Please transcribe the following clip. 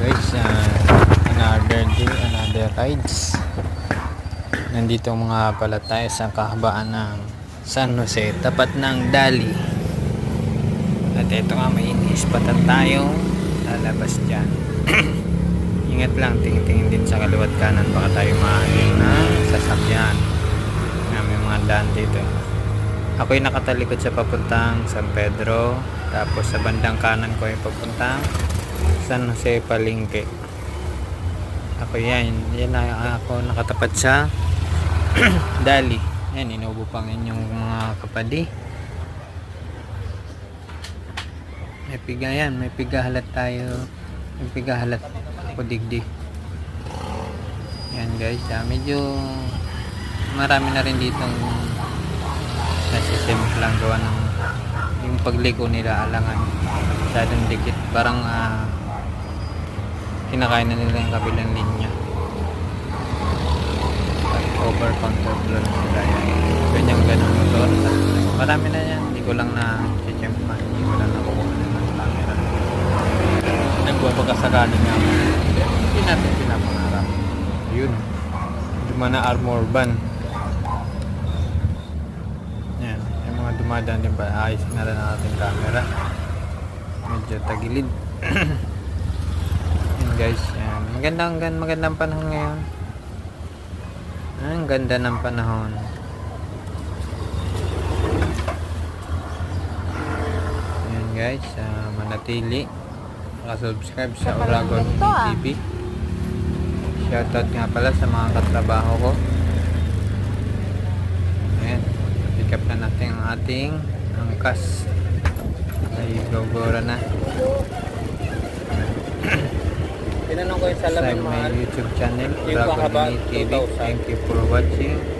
guys, another day, another rides. Nandito mga pala tayo sa kahabaan ng San Jose, tapat ng Dali. At ito nga, may iniispatan tayo lalabas dyan. Ingat lang, tingin-tingin din sa kaliwat kanan, baka tayo mahalin na sasakyan na may mga daan dito. Ako'y nakatalikod sa papuntang San Pedro, tapos sa bandang kanan ko ay papuntang San Jose Palengke. Ako yan na ako nakatapat sa Dali. Yan, inuubo pang inyong mga kapadi. May piga yan, may pigahalat tayo. May pigahalat ako digdig. Yan guys, medyo marami na rin ditong nasisimplang gawa ng yung pagligo nila alangan masyadong dikit, parang kinakain na nila yung kabilang linya at over counter na sila yan. Ganyang ganang motor, marami na yan, hindi ko lang na chichempa, hindi ko lang nakukuha ng camera. Nagpapakasakali nga hindi natin pinapangarap yun, dumana armor van. Yan, yung mga dumadaan din ba, ayusin na rin ang ating camera, medyo tagilid. Yan guys, yan. Magandang panahon ngayon. Ang ganda ng panahon. Yan guys, manatili nakasubscribe sa Oragon TV. Shoutout nga pala sa mga katrabaho ko. Ayan, pick up na natin ang ating angkas. Ay gogora na. Tinanong ko yung salamin sa mahal. my YouTube channel, Yung Oragon pahaba, TV. 2,000. Thank you for watching.